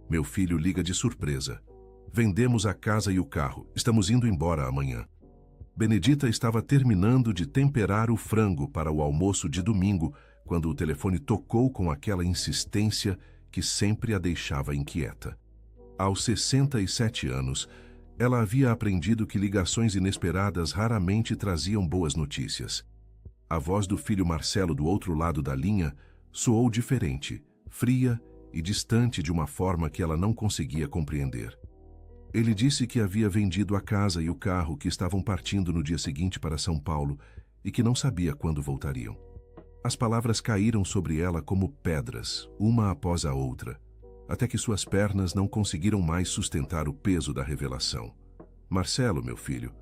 Meu filho liga de surpresa. Vendemos a casa e o carro. Estamos indo embora amanhã. Benedita estava terminando de temperar o frango para o almoço de domingo, quando o telefone tocou com aquela insistência que sempre a deixava inquieta. Aos 67 anos, ela havia aprendido que ligações inesperadas raramente traziam boas notícias. A voz do filho Marcelo do outro lado da linha soou diferente, fria e distante de uma forma que ela não conseguia compreender. Ele disse que havia vendido a casa e o carro, que estavam partindo no dia seguinte para São Paulo e que não sabia quando voltariam. As palavras caíram sobre ela como pedras, uma após a outra, até que suas pernas não conseguiram mais sustentar o peso da revelação. Marcelo, meu filho,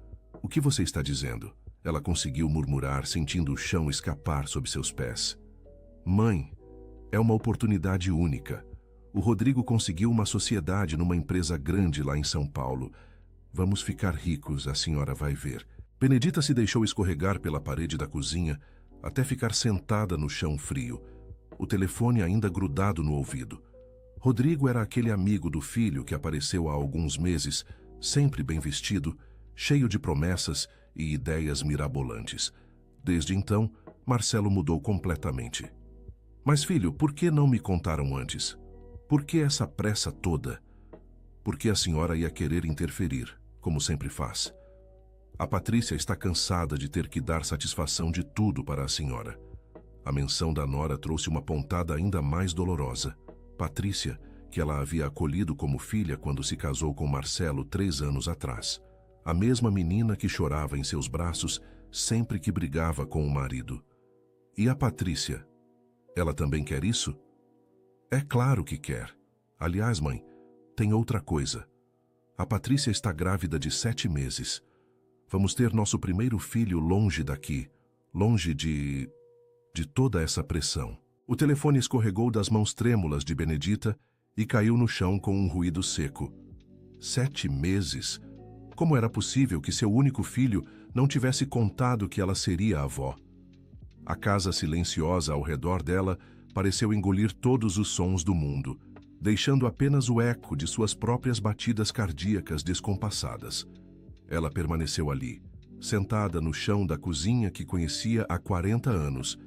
o que você está dizendo? Ela conseguiu murmurar, sentindo o chão escapar sob seus pés. Mãe, é uma oportunidade única. O Rodrigo conseguiu uma sociedade numa empresa grande lá em São Paulo. Vamos ficar ricos, a senhora vai ver. Benedita se deixou escorregar pela parede da cozinha até ficar sentada no chão frio, o telefone ainda grudado no ouvido. Rodrigo era aquele amigo do filho que apareceu há alguns meses, sempre bem vestido, cheio de promessas e ideias mirabolantes. Desde então, Marcelo mudou completamente. Mas, filho, por que não me contaram antes? Por que essa pressa toda? Por que a senhora ia querer interferir, como sempre faz? A Patrícia está cansada de ter que dar satisfação de tudo para a senhora. A menção da nora trouxe uma pontada ainda mais dolorosa. Patrícia, que ela havia acolhido como filha quando se casou com Marcelo 3 anos atrás. A mesma menina que chorava em seus braços sempre que brigava com o marido. E a Patrícia? Ela também quer isso? É claro que quer. Aliás, mãe, tem outra coisa. A Patrícia está grávida de 7 meses. Vamos ter nosso primeiro filho longe daqui, longe de toda essa pressão. O telefone escorregou das mãos trêmulas de Benedita e caiu no chão com um ruído seco. 7 meses? Como era possível que seu único filho não tivesse contado que ela seria avó? A casa silenciosa ao redor dela pareceu engolir todos os sons do mundo, deixando apenas o eco de suas próprias batidas cardíacas descompassadas. Ela permaneceu ali, sentada no chão da cozinha que conhecia há 40 anos,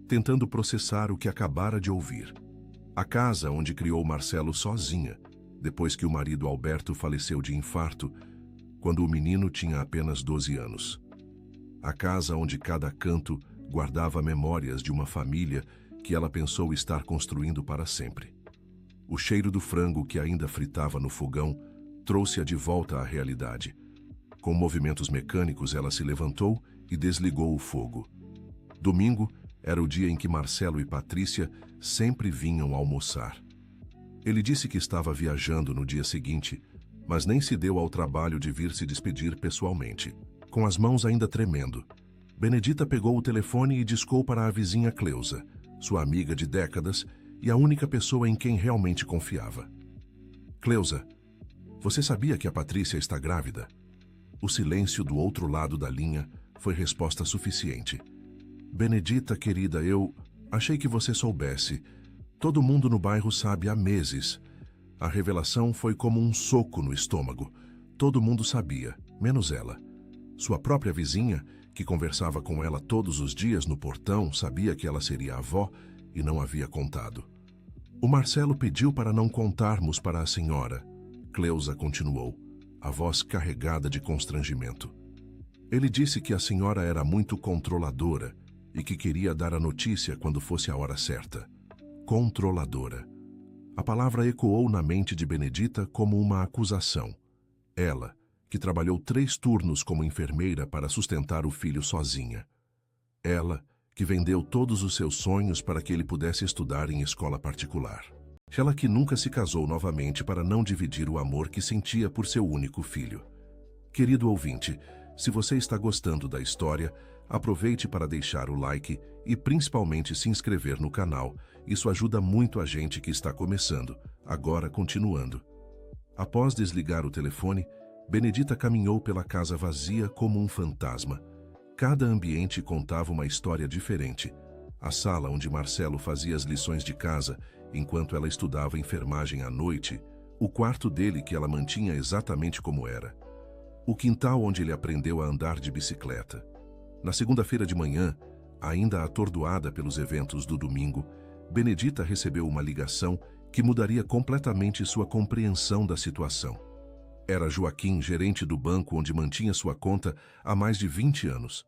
tentando processar o que acabara de ouvir. A casa onde criou Marcelo sozinha, depois que o marido Alberto faleceu de infarto, quando o menino tinha apenas 12 anos. A casa onde cada canto guardava memórias de uma família que ela pensou estar construindo para sempre. O cheiro do frango que ainda fritava no fogão trouxe-a de volta à realidade. Com movimentos mecânicos, ela se levantou e desligou o fogo. Domingo era o dia em que Marcelo e Patrícia sempre vinham almoçar. Ele disse que estava viajando no dia seguinte, mas nem se deu ao trabalho de vir se despedir pessoalmente. Com as mãos ainda tremendo, Benedita pegou o telefone e discou para a vizinha Cleusa, sua amiga de décadas e a única pessoa em quem realmente confiava. Cleusa, você sabia que a Patrícia está grávida? O silêncio do outro lado da linha foi resposta suficiente. Benedita, querida, eu achei que você soubesse. Todo mundo no bairro sabe há meses. A revelação foi como um soco no estômago. Todo mundo sabia, menos ela. Sua própria vizinha, que conversava com ela todos os dias no portão, sabia que ela seria avó e não havia contado. O Marcelo pediu para não contarmos para a senhora. Cleusa continuou, a voz carregada de constrangimento. Ele disse que a senhora era muito controladora e que queria dar a notícia quando fosse a hora certa. Controladora. A palavra ecoou na mente de Benedita como uma acusação. Ela, que trabalhou 3 turnos como enfermeira para sustentar o filho sozinha. Ela, que vendeu todos os seus sonhos para que ele pudesse estudar em escola particular. Ela que nunca se casou novamente para não dividir o amor que sentia por seu único filho. Querido ouvinte, se você está gostando da história, aproveite para deixar o like e principalmente se inscrever no canal. Isso ajuda muito a gente que está começando, agora continuando. Após desligar o telefone, Benedita caminhou pela casa vazia como um fantasma. Cada ambiente contava uma história diferente. A sala onde Marcelo fazia as lições de casa, enquanto ela estudava enfermagem à noite, O quarto dele que ela mantinha exatamente como era. O quintal onde ele aprendeu a andar de bicicleta. Na segunda-feira de manhã, ainda atordoada pelos eventos do domingo, Benedita recebeu uma ligação que mudaria completamente sua compreensão da situação. Era Joaquim, gerente do banco onde mantinha sua conta há mais de 20 anos.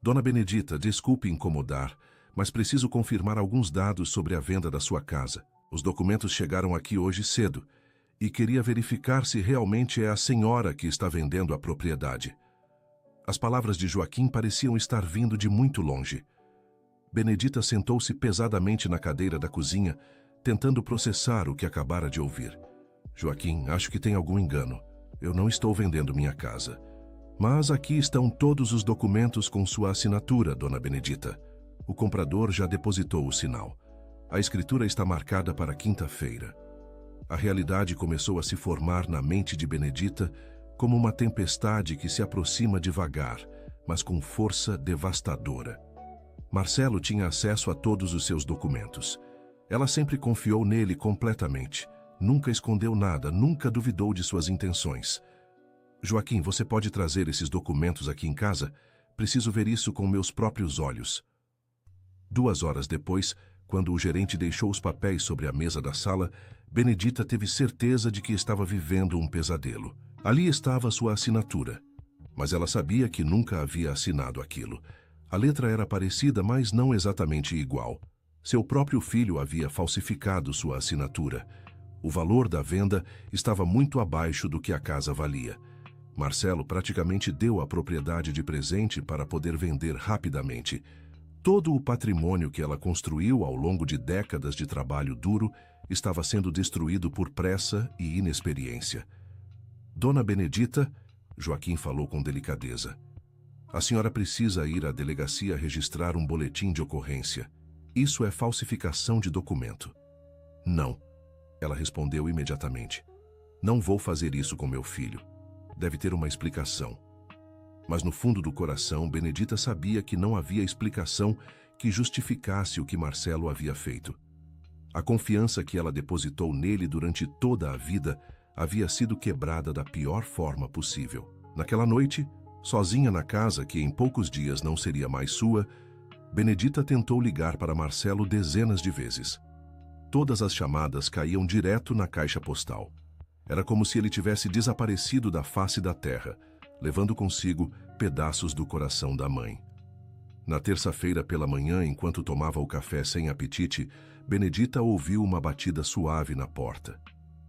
Dona Benedita, desculpe incomodar, mas preciso confirmar alguns dados sobre a venda da sua casa. Os documentos chegaram aqui hoje cedo e queria verificar se realmente é a senhora que está vendendo a propriedade. As palavras de Joaquim pareciam estar vindo de muito longe. Benedita sentou-se pesadamente na cadeira da cozinha, tentando processar o que acabara de ouvir. Joaquim, acho que tem algum engano. Eu não estou vendendo minha casa. Mas aqui estão todos os documentos com sua assinatura, Dona Benedita. O comprador já depositou o sinal. A escritura está marcada para quinta-feira. A realidade começou a se formar na mente de Benedita como uma tempestade que se aproxima devagar, mas com força devastadora. Marcelo tinha acesso a todos os seus documentos. Ela sempre confiou nele completamente. Nunca escondeu nada, nunca duvidou de suas intenções. Joaquim, você pode trazer esses documentos aqui em casa? Preciso ver isso com meus próprios olhos. 2 horas depois, quando o gerente deixou os papéis sobre a mesa da sala, Benedita teve certeza de que estava vivendo um pesadelo. Ali estava sua assinatura, mas ela sabia que nunca havia assinado aquilo. A letra era parecida, mas não exatamente igual. Seu próprio filho havia falsificado sua assinatura. O valor da venda estava muito abaixo do que a casa valia. Marcelo praticamente deu a propriedade de presente para poder vender rapidamente. Todo o patrimônio que ela construiu ao longo de décadas de trabalho duro estava sendo destruído por pressa e inexperiência. Dona Benedita, Joaquim falou com delicadeza. A senhora precisa ir à delegacia registrar um boletim de ocorrência. Isso é falsificação de documento. Não, ela respondeu imediatamente. Não vou fazer isso com meu filho. Deve ter uma explicação. Mas no fundo do coração, Benedita sabia que não havia explicação que justificasse o que Marcelo havia feito. A confiança que ela depositou nele durante toda a vida havia sido quebrada da pior forma possível. Naquela noite, sozinha na casa que em poucos dias não seria mais sua, Benedita tentou ligar para Marcelo dezenas de vezes. Todas as chamadas caíam direto na caixa postal. Era como se ele tivesse desaparecido da face da terra, levando consigo pedaços do coração da mãe. Na terça-feira pela manhã, enquanto tomava o café sem apetite, Benedita ouviu uma batida suave na porta.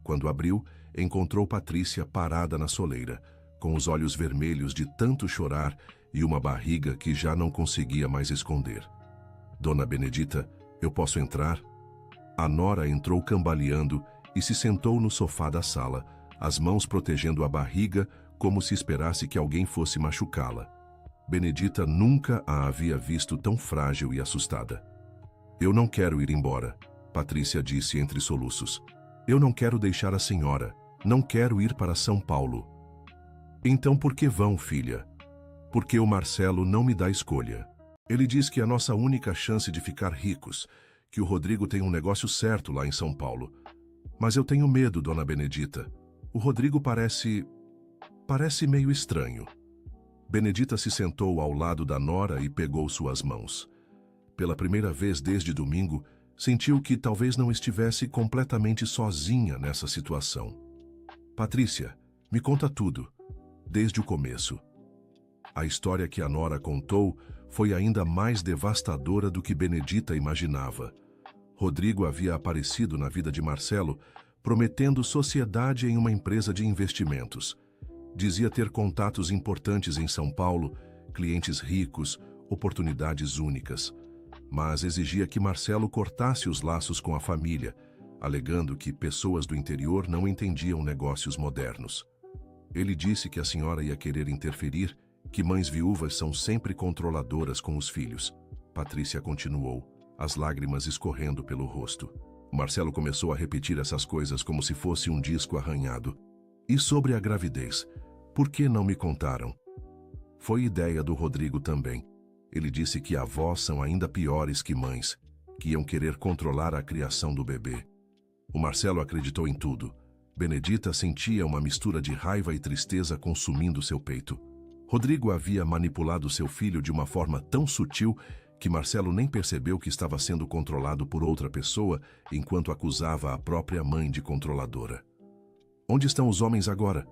Quando abriu, encontrou Patrícia parada na soleira, com os olhos vermelhos de tanto chorar e uma barriga que já não conseguia mais esconder. Dona Benedita, eu posso entrar? A nora entrou cambaleando e se sentou no sofá da sala, as mãos protegendo a barriga como se esperasse que alguém fosse machucá-la. Benedita nunca a havia visto tão frágil e assustada. Eu não quero ir embora, Patrícia disse entre soluços. Eu não quero deixar a senhora. Não quero ir para São Paulo. Então por que vão, filha? Porque o Marcelo não me dá escolha. Ele diz que é a nossa única chance de ficar ricos, que o Rodrigo tem um negócio certo lá em São Paulo. Mas eu tenho medo, Dona Benedita. O Rodrigo parece meio estranho. Benedita se sentou ao lado da nora e pegou suas mãos. Pela primeira vez desde domingo, sentiu que talvez não estivesse completamente sozinha nessa situação. Patrícia, me conta tudo, desde o começo. A história que a nora contou foi ainda mais devastadora do que Benedita imaginava. Rodrigo havia aparecido na vida de Marcelo, prometendo sociedade em uma empresa de investimentos. Dizia ter contatos importantes em São Paulo, clientes ricos, oportunidades únicas. Mas exigia que Marcelo cortasse os laços com a família, alegando que pessoas do interior não entendiam negócios modernos. Ele disse que a senhora ia querer interferir, que mães viúvas são sempre controladoras com os filhos. Patrícia continuou, as lágrimas escorrendo pelo rosto. Marcelo começou a repetir essas coisas como se fosse um disco arranhado. E sobre a gravidez? Por que não me contaram? Foi ideia do Rodrigo também. Ele disse que avós são ainda piores que mães, que iam querer controlar a criação do bebê. O Marcelo acreditou em tudo. Benedita sentia uma mistura de raiva e tristeza consumindo seu peito. Rodrigo havia manipulado seu filho de uma forma tão sutil que Marcelo nem percebeu que estava sendo controlado por outra pessoa enquanto acusava a própria mãe de controladora. Onde estão os homens agora?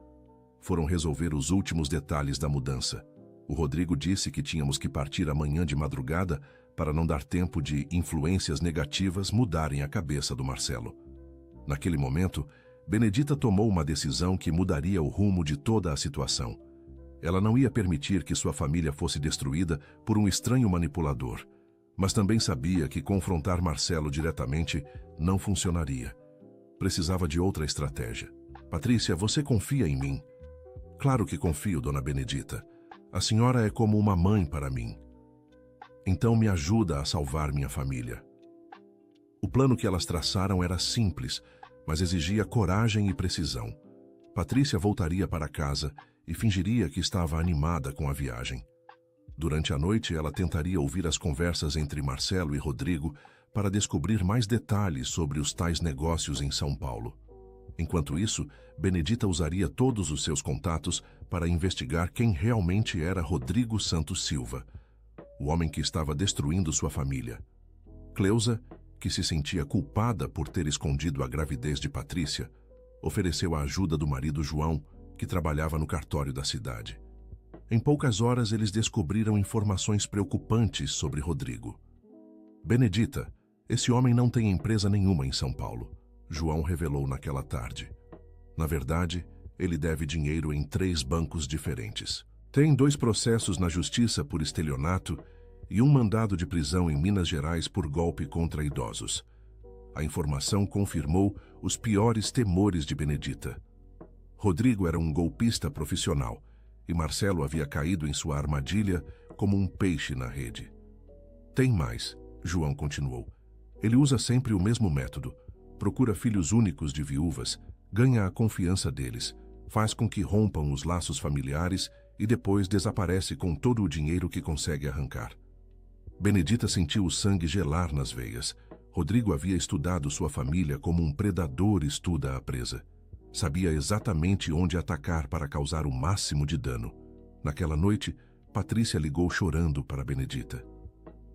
Foram resolver os últimos detalhes da mudança. O Rodrigo disse que tínhamos que partir amanhã de madrugada para não dar tempo de influências negativas mudarem a cabeça do Marcelo. Naquele momento, Benedita tomou uma decisão que mudaria o rumo de toda a situação. Ela não ia permitir que sua família fosse destruída por um estranho manipulador, mas também sabia que confrontar Marcelo diretamente não funcionaria. Precisava de outra estratégia. Patrícia, você confia em mim? Claro que confio, dona Benedita. A senhora é como uma mãe para mim. Então me ajuda a salvar minha família. O plano que elas traçaram era simples, mas exigia coragem e precisão. Patrícia voltaria para casa e fingiria que estava animada com a viagem. Durante a noite, ela tentaria ouvir as conversas entre Marcelo e Rodrigo para descobrir mais detalhes sobre os tais negócios em São Paulo. Enquanto isso, Benedita usaria todos os seus contatos para investigar quem realmente era Rodrigo Santos Silva, o homem que estava destruindo sua família. Cleusa, que se sentia culpada por ter escondido a gravidez de Patrícia, ofereceu a ajuda do marido João, que trabalhava no cartório da cidade. Em poucas horas, eles descobriram informações preocupantes sobre Rodrigo. Benedita, esse homem não tem empresa nenhuma em São Paulo, João revelou naquela tarde. Na verdade, ele deve dinheiro em 3 bancos diferentes. Tem 2 processos na justiça por estelionato e um mandado de prisão em Minas Gerais por golpe contra idosos. A informação confirmou os piores temores de Benedita. Rodrigo era um golpista profissional e Marcelo havia caído em sua armadilha como um peixe na rede. Tem mais, João continuou. Ele usa sempre o mesmo método. Procura filhos únicos de viúvas, ganha a confiança deles, faz com que rompam os laços familiares e depois desaparece com todo o dinheiro que consegue arrancar. Benedita sentiu o sangue gelar nas veias. Rodrigo havia estudado sua família como um predador estuda a presa. Sabia exatamente onde atacar para causar o máximo de dano. Naquela noite, Patrícia ligou chorando para Benedita.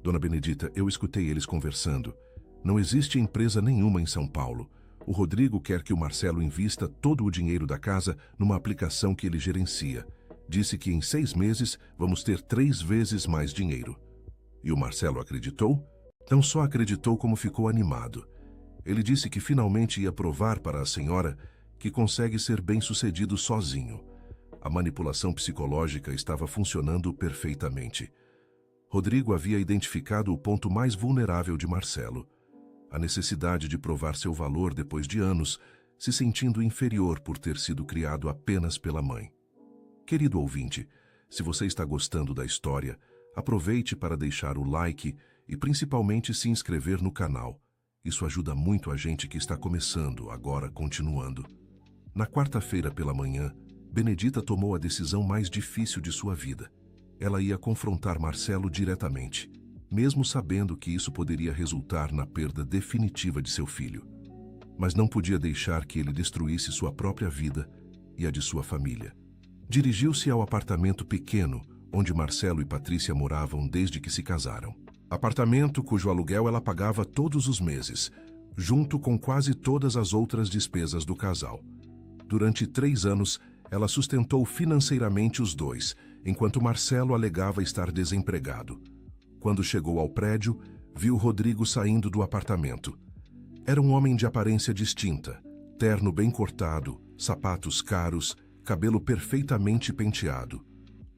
Dona Benedita, eu escutei eles conversando. Não existe empresa nenhuma em São Paulo. O Rodrigo quer que o Marcelo invista todo o dinheiro da casa numa aplicação que ele gerencia. Disse que em 6 meses vamos ter 3 vezes mais dinheiro. E o Marcelo acreditou? Não só acreditou como ficou animado. Ele disse que finalmente ia provar para a senhora que consegue ser bem-sucedido sozinho. A manipulação psicológica estava funcionando perfeitamente. Rodrigo havia identificado o ponto mais vulnerável de Marcelo: a necessidade de provar seu valor depois de anos, se sentindo inferior por ter sido criado apenas pela mãe. Querido ouvinte, se você está gostando da história, aproveite para deixar o like e principalmente se inscrever no canal. Isso ajuda muito a gente que está começando, agora continuando. Na quarta-feira pela manhã, Benedita tomou a decisão mais difícil de sua vida. Ela ia confrontar Marcelo diretamente, mesmo sabendo que isso poderia resultar na perda definitiva de seu filho. Mas não podia deixar que ele destruísse sua própria vida e a de sua família. Dirigiu-se ao apartamento pequeno, onde Marcelo e Patrícia moravam desde que se casaram. Apartamento cujo aluguel ela pagava todos os meses, junto com quase todas as outras despesas do casal. Durante 3 anos, ela sustentou financeiramente os dois, enquanto Marcelo alegava estar desempregado. Quando chegou ao prédio, viu Rodrigo saindo do apartamento. Era um homem de aparência distinta, terno bem cortado, sapatos caros, cabelo perfeitamente penteado.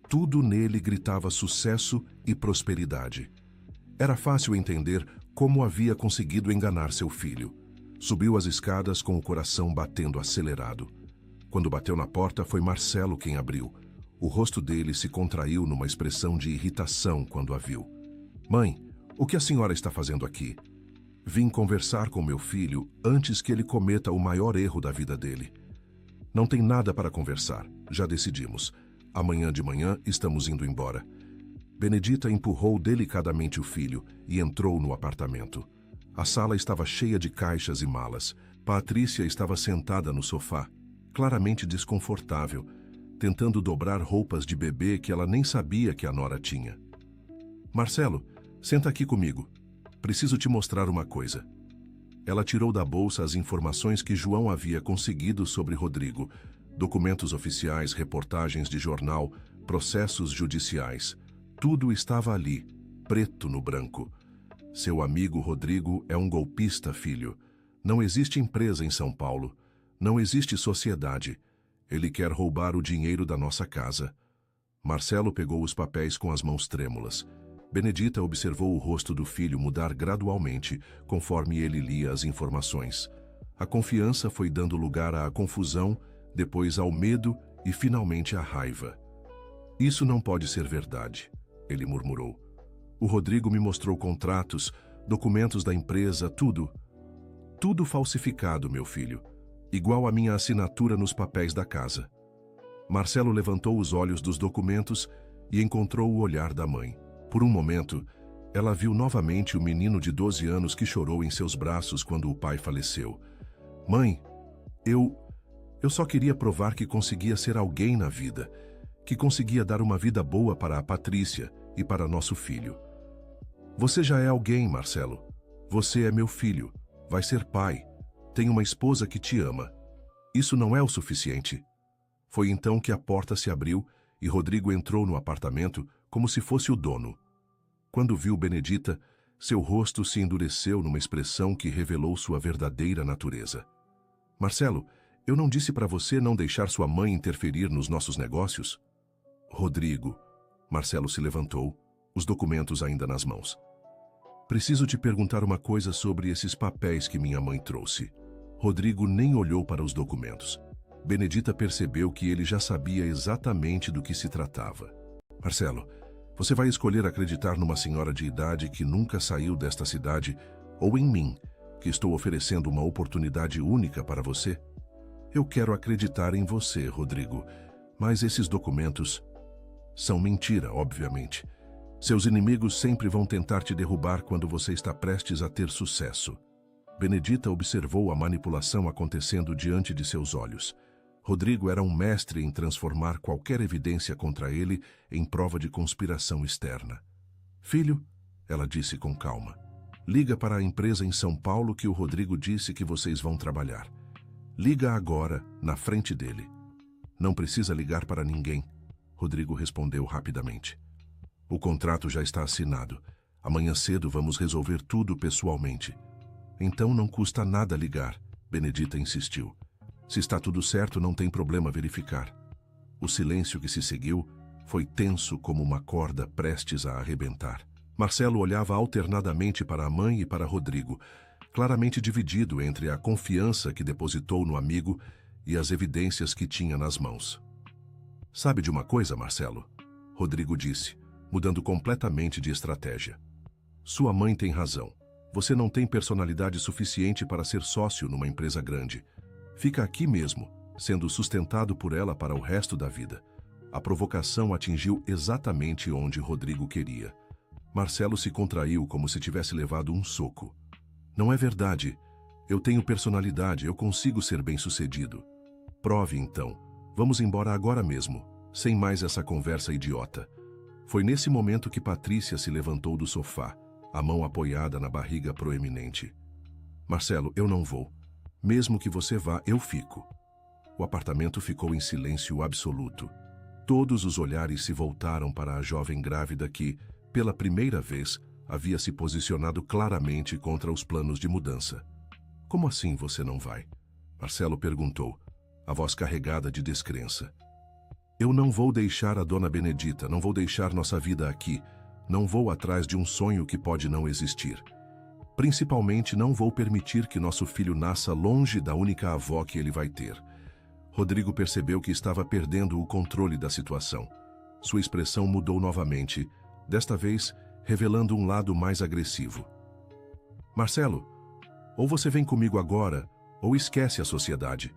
Tudo nele gritava sucesso e prosperidade. Era fácil entender como havia conseguido enganar seu filho. Subiu as escadas com o coração batendo acelerado. Quando bateu na porta, foi Marcelo quem abriu. O rosto dele se contraiu numa expressão de irritação quando a viu. Mãe, o que a senhora está fazendo aqui? Vim conversar com meu filho antes que ele cometa o maior erro da vida dele. Não tem nada para conversar, já decidimos. Amanhã de manhã estamos indo embora. Benedita empurrou delicadamente o filho e entrou no apartamento. A sala estava cheia de caixas e malas. Patrícia estava sentada no sofá, claramente desconfortável, tentando dobrar roupas de bebê que ela nem sabia que a nora tinha. Marcelo, senta aqui comigo. Preciso te mostrar uma coisa. Ela tirou da bolsa as informações que João havia conseguido sobre Rodrigo, documentos oficiais, reportagens de jornal, processos judiciais. Tudo estava ali, preto no branco. Seu amigo Rodrigo é um golpista, filho. Não existe empresa em São Paulo. Não existe sociedade. Ele quer roubar o dinheiro da nossa casa. Marcelo pegou os papéis com as mãos trêmulas. Benedita observou o rosto do filho mudar gradualmente, conforme ele lia as informações. A confiança foi dando lugar à confusão, depois ao medo e finalmente à raiva. Isso não pode ser verdade, ele murmurou. O Rodrigo me mostrou contratos, documentos da empresa, tudo. Tudo falsificado, meu filho. Igual a minha assinatura nos papéis da casa. Marcelo levantou os olhos dos documentos e encontrou o olhar da mãe. Por um momento, ela viu novamente o menino de 12 anos que chorou em seus braços quando o pai faleceu. Mãe, eu só queria provar que conseguia ser alguém na vida, que conseguia dar uma vida boa para a Patrícia e para nosso filho. Você já é alguém, Marcelo. Você é meu filho, vai ser pai, tem uma esposa que te ama. Isso não é o suficiente. Foi então que a porta se abriu e Rodrigo entrou no apartamento como se fosse o dono. Quando viu Benedita, seu rosto se endureceu numa expressão que revelou sua verdadeira natureza. Marcelo, eu não disse para você não deixar sua mãe interferir nos nossos negócios? Rodrigo. Marcelo se levantou, os documentos ainda nas mãos. Preciso te perguntar uma coisa sobre esses papéis que minha mãe trouxe. Rodrigo nem olhou para os documentos. Benedita percebeu que ele já sabia exatamente do que se tratava. Marcelo, você vai escolher acreditar numa senhora de idade que nunca saiu desta cidade ou em mim, que estou oferecendo uma oportunidade única para você? Eu quero acreditar em você, Rodrigo, mas esses documentos são mentira, obviamente. Seus inimigos sempre vão tentar te derrubar quando você está prestes a ter sucesso. Benedita observou a manipulação acontecendo diante de seus olhos. Rodrigo era um mestre em transformar qualquer evidência contra ele em prova de conspiração externa. Filho, ela disse com calma, liga para a empresa em São Paulo que o Rodrigo disse que vocês vão trabalhar. Liga agora, na frente dele. Não precisa ligar para ninguém, Rodrigo respondeu rapidamente. O contrato já está assinado. Amanhã cedo vamos resolver tudo pessoalmente. Então não custa nada ligar, Benedita insistiu. Se está tudo certo, não tem problema verificar. O silêncio que se seguiu foi tenso como uma corda prestes a arrebentar. Marcelo olhava alternadamente para a mãe e para Rodrigo, claramente dividido entre a confiança que depositou no amigo e as evidências que tinha nas mãos. Sabe de uma coisa, Marcelo? Rodrigo disse, mudando completamente de estratégia. Sua mãe tem razão. Você não tem personalidade suficiente para ser sócio numa empresa grande. Fica aqui mesmo, sendo sustentado por ela para o resto da vida. A provocação atingiu exatamente onde Rodrigo queria. Marcelo se contraiu como se tivesse levado um soco. Não é verdade. Eu tenho personalidade, eu consigo ser bem-sucedido. Prove então. Vamos embora agora mesmo, sem mais essa conversa idiota. Foi nesse momento que Patrícia se levantou do sofá, a mão apoiada na barriga proeminente. Marcelo, eu não vou. Mesmo que você vá, eu fico. O apartamento ficou em silêncio absoluto. Todos os olhares se voltaram para a jovem grávida que, pela primeira vez, havia se posicionado claramente contra os planos de mudança. Como assim você não vai? Marcelo perguntou, a voz carregada de descrença. Eu não vou deixar a dona Benedita, não vou deixar nossa vida aqui, não vou atrás de um sonho que pode não existir. Principalmente não vou permitir que nosso filho nasça longe da única avó que ele vai ter. Rodrigo percebeu que estava perdendo o controle da situação. Sua expressão mudou novamente, desta vez revelando um lado mais agressivo. Marcelo, ou você vem comigo agora, ou esquece a sociedade.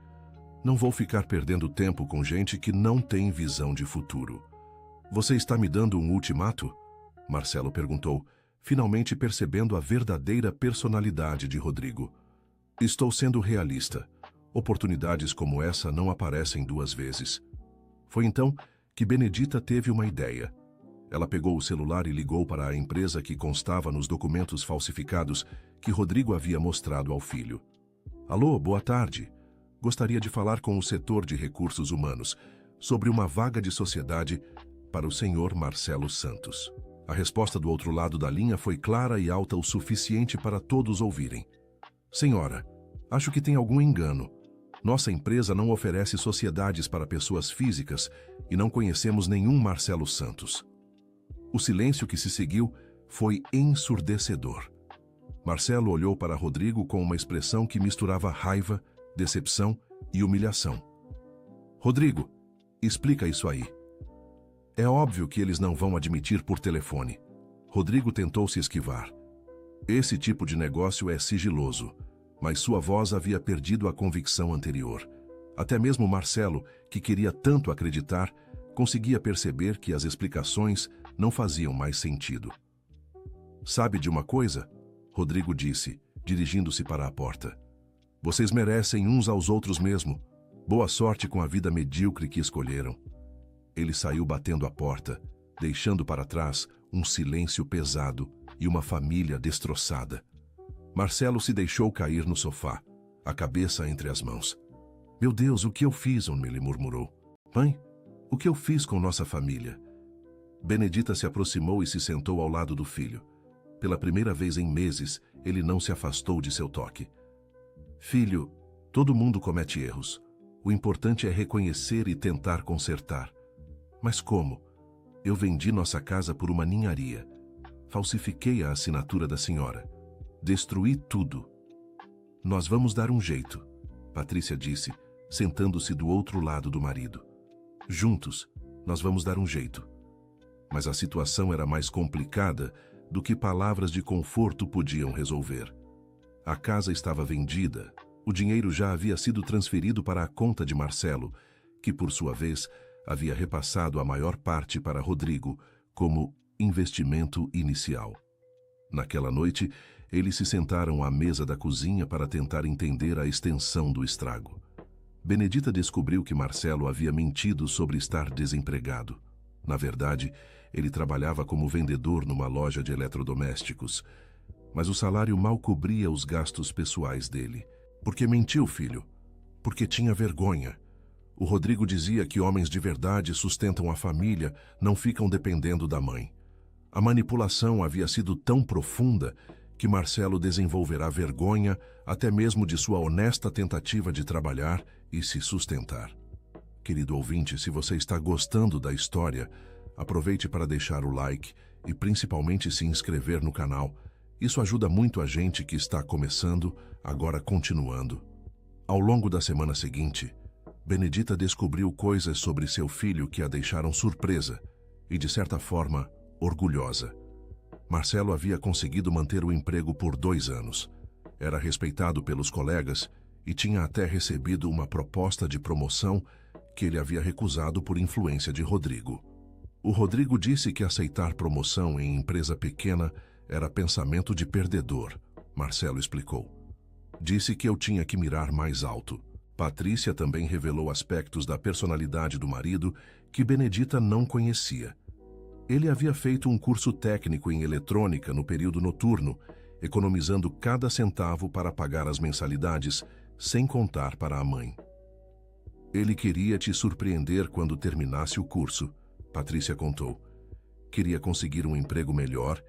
Não vou ficar perdendo tempo com gente que não tem visão de futuro. Você está me dando um ultimato? Marcelo perguntou, finalmente percebendo a verdadeira personalidade de Rodrigo. Estou sendo realista. Oportunidades como essa não aparecem duas vezes. Foi então que Benedita teve uma ideia. Ela pegou o celular e ligou para a empresa que constava nos documentos falsificados que Rodrigo havia mostrado ao filho. Alô, boa tarde. Gostaria de falar com o setor de recursos humanos sobre uma vaga de sociedade para o senhor Marcelo Santos. A resposta do outro lado da linha foi clara e alta o suficiente para todos ouvirem. Senhora, acho que tem algum engano. Nossa empresa não oferece sociedades para pessoas físicas e não conhecemos nenhum Marcelo Santos. O silêncio que se seguiu foi ensurdecedor. Marcelo olhou para Rodrigo com uma expressão que misturava raiva, decepção e humilhação. Rodrigo, explica isso aí. É óbvio que eles não vão admitir por telefone. Rodrigo tentou se esquivar. Esse tipo de negócio é sigiloso, mas sua voz havia perdido a convicção anterior. Até mesmo Marcelo, que queria tanto acreditar, conseguia perceber que as explicações não faziam mais sentido. Sabe de uma coisa? Rodrigo disse, dirigindo-se para a porta. Vocês merecem uns aos outros mesmo. Boa sorte com a vida medíocre que escolheram. Ele saiu batendo a porta, deixando para trás um silêncio pesado e uma família destroçada. Marcelo se deixou cair no sofá, a cabeça entre as mãos. Meu Deus, o que eu fiz? Ele murmurou. Mãe, o que eu fiz com nossa família? Benedita se aproximou e se sentou ao lado do filho. Pela primeira vez em meses, ele não se afastou de seu toque. Filho, todo mundo comete erros. O importante é reconhecer e tentar consertar. Mas como? Eu vendi nossa casa por uma ninharia. Falsifiquei a assinatura da senhora. Destruí tudo. Nós vamos dar um jeito, Patrícia disse, sentando-se do outro lado do marido. Juntos, nós vamos dar um jeito. Mas a situação era mais complicada do que palavras de conforto podiam resolver. A casa estava vendida, o dinheiro já havia sido transferido para a conta de Marcelo, que por sua vez havia repassado a maior parte para Rodrigo como investimento inicial. Naquela noite, eles se sentaram à mesa da cozinha para tentar entender a extensão do estrago. Benedita descobriu que Marcelo havia mentido sobre estar desempregado. Na verdade, ele trabalhava como vendedor numa loja de eletrodomésticos, mas o salário mal cobria os gastos pessoais dele. Por que mentiu, filho? Porque tinha vergonha. O Rodrigo dizia que homens de verdade sustentam a família, não ficam dependendo da mãe. A manipulação havia sido tão profunda que Marcelo desenvolverá vergonha até mesmo de sua honesta tentativa de trabalhar e se sustentar. Querido ouvinte, se você está gostando da história, aproveite para deixar o like e principalmente se inscrever no canal. Isso ajuda muito a gente que está começando, agora continuando. Ao longo da semana seguinte, Benedita descobriu coisas sobre seu filho que a deixaram surpresa e, de certa forma, orgulhosa. Marcelo havia conseguido manter o emprego por 2 anos. Era respeitado pelos colegas e tinha até recebido uma proposta de promoção que ele havia recusado por influência de Rodrigo. O Rodrigo disse que aceitar promoção em empresa pequena era pensamento de perdedor, Marcelo explicou. Disse que eu tinha que mirar mais alto. Patrícia também revelou aspectos da personalidade do marido que Benedita não conhecia. Ele havia feito um curso técnico em eletrônica no período noturno, economizando cada centavo para pagar as mensalidades, sem contar para a mãe. Ele queria te surpreender quando terminasse o curso, Patrícia contou. Queria conseguir um emprego melhor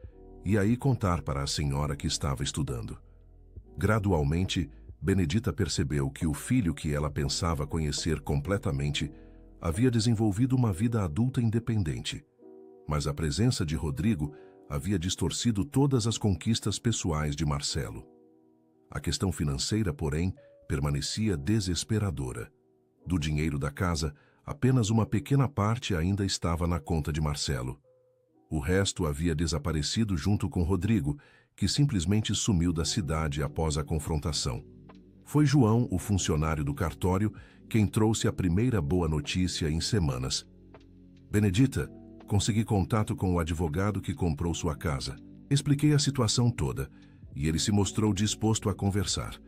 e aí contar para a senhora que estava estudando. Gradualmente, Benedita percebeu que o filho que ela pensava conhecer completamente havia desenvolvido uma vida adulta independente. Mas a presença de Rodrigo havia distorcido todas as conquistas pessoais de Marcelo. A questão financeira, porém, permanecia desesperadora. Do dinheiro da casa, apenas uma pequena parte ainda estava na conta de Marcelo. O resto havia desaparecido junto com Rodrigo, que simplesmente sumiu da cidade após a confrontação. Foi João, o funcionário do cartório, quem trouxe a primeira boa notícia em semanas. Benedita, consegui contato com o advogado que comprou sua casa. Expliquei a situação toda, e ele se mostrou disposto a conversar.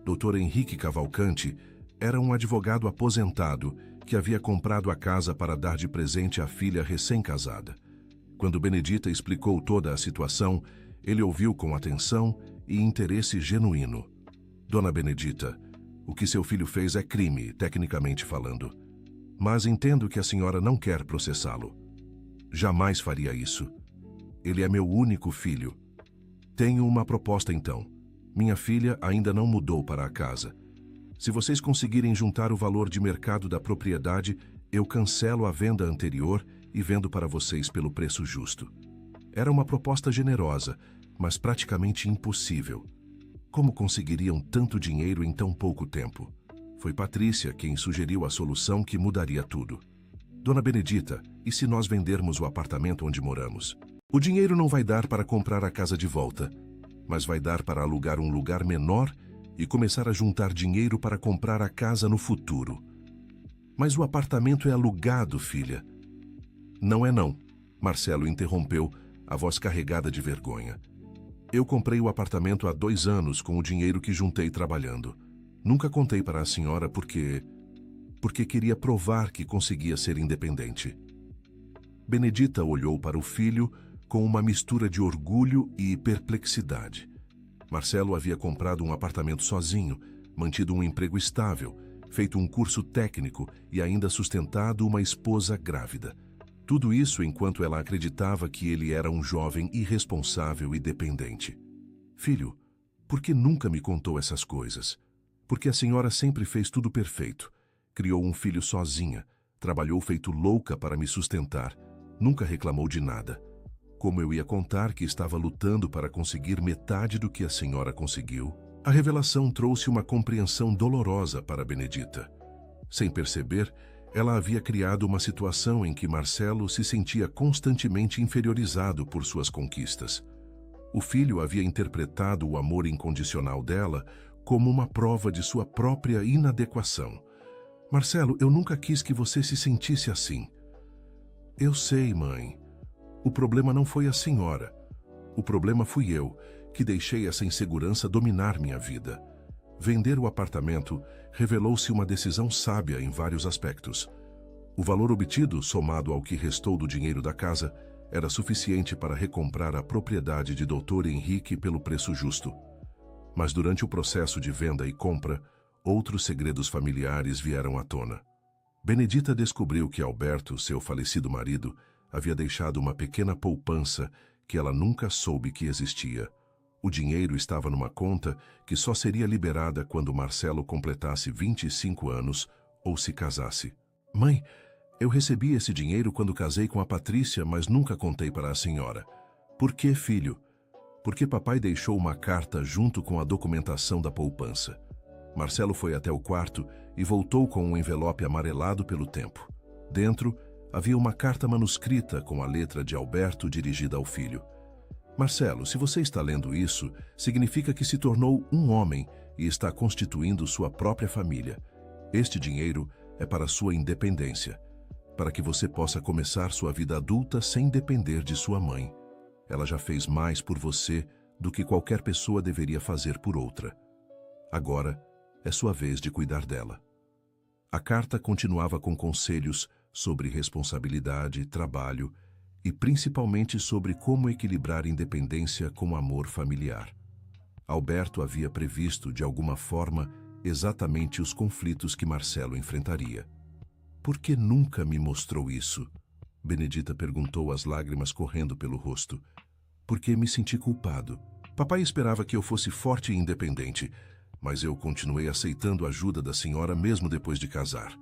Dr. Henrique Cavalcante era um advogado aposentado que havia comprado a casa para dar de presente à filha recém-casada. Quando Benedita explicou toda a situação, ele ouviu com atenção e interesse genuíno. Dona Benedita, o que seu filho fez é crime, tecnicamente falando. Mas entendo que a senhora não quer processá-lo. Jamais faria isso. Ele é meu único filho. Tenho uma proposta então. Minha filha ainda não mudou para a casa. Se vocês conseguirem juntar o valor de mercado da propriedade, eu cancelo a venda anterior e vendo para vocês pelo preço justo. Era uma proposta generosa, mas praticamente impossível. Como conseguiriam tanto dinheiro em tão pouco tempo? Foi Patrícia quem sugeriu a solução que mudaria tudo. Dona Benedita, e se nós vendermos o apartamento onde moramos? O dinheiro não vai dar para comprar a casa de volta, mas vai dar para alugar um lugar menor e começar a juntar dinheiro para comprar a casa no futuro. Mas o apartamento é alugado, filha. Não é não, Marcelo interrompeu, a voz carregada de vergonha. Eu comprei o apartamento há 2 anos com o dinheiro que juntei trabalhando. Nunca contei para a senhora porque queria provar que conseguia ser independente. Benedita olhou para o filho com uma mistura de orgulho e perplexidade. Marcelo havia comprado um apartamento sozinho, mantido um emprego estável, feito um curso técnico e ainda sustentado uma esposa grávida. Tudo isso enquanto ela acreditava que ele era um jovem irresponsável e dependente. Filho, por que nunca me contou essas coisas? Porque a senhora sempre fez tudo perfeito. Criou um filho sozinha, trabalhou feito louca para me sustentar, nunca reclamou de nada. Como eu ia contar que estava lutando para conseguir metade do que a senhora conseguiu? A revelação trouxe uma compreensão dolorosa para Benedita. Sem perceber, ela havia criado uma situação em que Marcelo se sentia constantemente inferiorizado por suas conquistas. O filho havia interpretado o amor incondicional dela como uma prova de sua própria inadequação. Marcelo, eu nunca quis que você se sentisse assim. Eu sei, mãe. O problema não foi a senhora. O problema fui eu, que deixei essa insegurança dominar minha vida. Vender o apartamento revelou-se uma decisão sábia em vários aspectos. O valor obtido, somado ao que restou do dinheiro da casa, era suficiente para recomprar a propriedade de Dr. Henrique pelo preço justo. Mas durante o processo de venda e compra, outros segredos familiares vieram à tona. Benedita descobriu que Alberto, seu falecido marido, havia deixado uma pequena poupança que ela nunca soube que existia. O dinheiro estava numa conta que só seria liberada quando Marcelo completasse 25 anos ou se casasse. Mãe, eu recebi esse dinheiro quando casei com a Patrícia, mas nunca contei para a senhora. Por que, filho? Porque papai deixou uma carta junto com a documentação da poupança. Marcelo foi até o quarto e voltou com um envelope amarelado pelo tempo. Dentro, havia uma carta manuscrita com a letra de Alberto dirigida ao filho. Marcelo, se você está lendo isso, significa que se tornou um homem e está constituindo sua própria família. Este dinheiro é para sua independência, para que você possa começar sua vida adulta sem depender de sua mãe. Ela já fez mais por você do que qualquer pessoa deveria fazer por outra. Agora é sua vez de cuidar dela. A carta continuava com conselhos sobre responsabilidade, trabalho e principalmente sobre como equilibrar independência com amor familiar. Alberto havia previsto, de alguma forma, exatamente os conflitos que Marcelo enfrentaria. Por que nunca me mostrou isso? Benedita perguntou, as lágrimas correndo pelo rosto. Porque me senti culpado. Papai esperava que eu fosse forte e independente, mas eu continuei aceitando a ajuda da senhora mesmo depois de casar.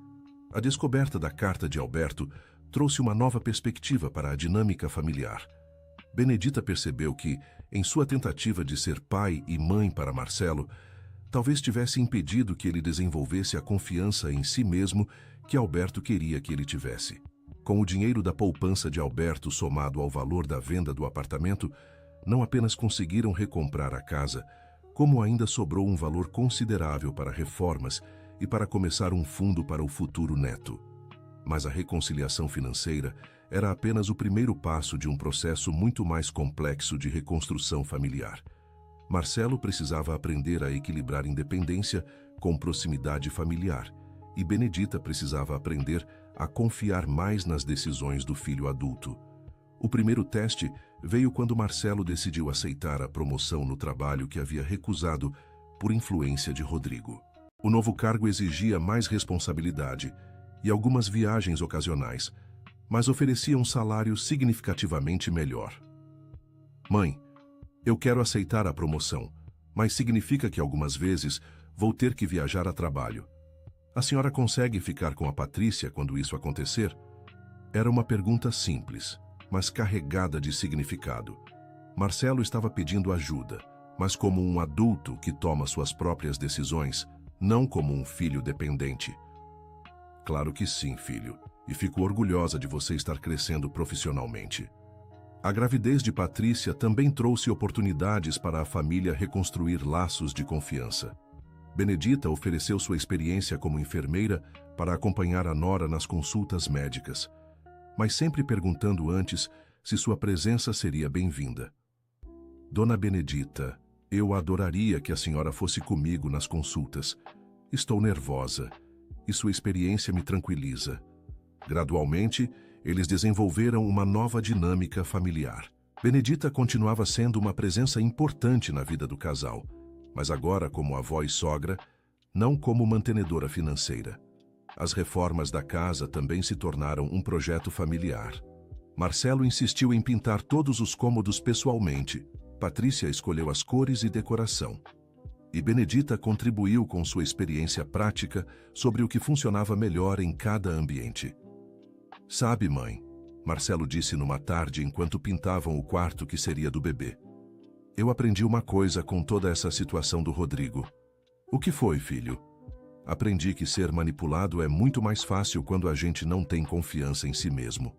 A descoberta da carta de Alberto trouxe uma nova perspectiva para a dinâmica familiar. Benedita percebeu que, em sua tentativa de ser pai e mãe para Marcelo, talvez tivesse impedido que ele desenvolvesse a confiança em si mesmo que Alberto queria que ele tivesse. Com o dinheiro da poupança de Alberto somado ao valor da venda do apartamento, não apenas conseguiram recomprar a casa, como ainda sobrou um valor considerável para reformas e para começar um fundo para o futuro neto. Mas a reconciliação financeira era apenas o primeiro passo de um processo muito mais complexo de reconstrução familiar. Marcelo precisava aprender a equilibrar independência com proximidade familiar, e Benedita precisava aprender a confiar mais nas decisões do filho adulto. O primeiro teste veio quando Marcelo decidiu aceitar a promoção no trabalho que havia recusado por influência de Rodrigo. O novo cargo exigia mais responsabilidade e algumas viagens ocasionais, mas oferecia um salário significativamente melhor. Mãe, eu quero aceitar a promoção, mas significa que algumas vezes vou ter que viajar a trabalho. A senhora consegue ficar com a Patrícia quando isso acontecer? Era uma pergunta simples, mas carregada de significado. Marcelo estava pedindo ajuda, mas como um adulto que toma suas próprias decisões, não como um filho dependente. Claro que sim, filho, e fico orgulhosa de você estar crescendo profissionalmente. A gravidez de Patrícia também trouxe oportunidades para a família reconstruir laços de confiança. Benedita ofereceu sua experiência como enfermeira para acompanhar a nora nas consultas médicas, mas sempre perguntando antes se sua presença seria bem-vinda. Dona Benedita, eu adoraria que a senhora fosse comigo nas consultas. Estou nervosa e sua experiência me tranquiliza. Gradualmente, eles desenvolveram uma nova dinâmica familiar. Benedita continuava sendo uma presença importante na vida do casal, mas agora como avó e sogra, não como mantenedora financeira. As reformas da casa também se tornaram um projeto familiar. Marcelo insistiu em pintar todos os cômodos pessoalmente. Patrícia escolheu as cores e decoração. E Benedita contribuiu com sua experiência prática sobre o que funcionava melhor em cada ambiente. Sabe, mãe, Marcelo disse numa tarde enquanto pintavam o quarto que seria do bebê. Eu aprendi uma coisa com toda essa situação do Rodrigo. O que foi, filho? Aprendi que ser manipulado é muito mais fácil quando a gente não tem confiança em si mesmo.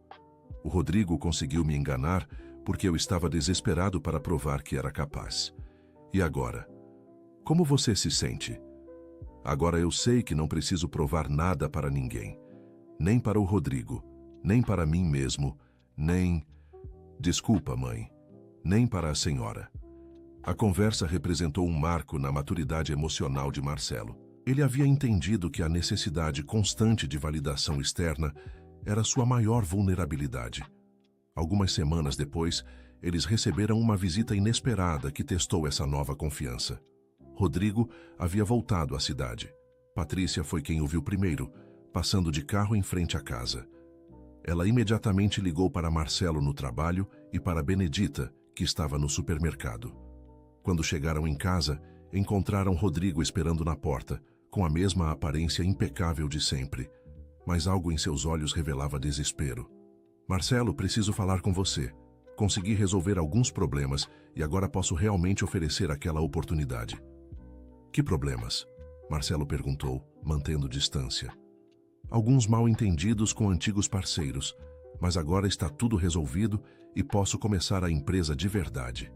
O Rodrigo conseguiu me enganar porque eu estava desesperado para provar que era capaz. E agora? Como você se sente? Agora eu sei que não preciso provar nada para ninguém. Nem para o Rodrigo, nem para mim mesmo, nem... Desculpa, mãe. Nem para a senhora. A conversa representou um marco na maturidade emocional de Marcelo. Ele havia entendido que a necessidade constante de validação externa era sua maior vulnerabilidade. Algumas semanas depois, eles receberam uma visita inesperada que testou essa nova confiança. Rodrigo havia voltado à cidade. Patrícia foi quem o viu primeiro, passando de carro em frente à casa. Ela imediatamente ligou para Marcelo no trabalho e para Benedita, que estava no supermercado. Quando chegaram em casa, encontraram Rodrigo esperando na porta, com a mesma aparência impecável de sempre. Mas algo em seus olhos revelava desespero. Marcelo, preciso falar com você. Consegui resolver alguns problemas e agora posso realmente oferecer aquela oportunidade. Que problemas? Marcelo perguntou, mantendo distância. Alguns mal-entendidos com antigos parceiros, mas agora está tudo resolvido e posso começar a empresa de verdade.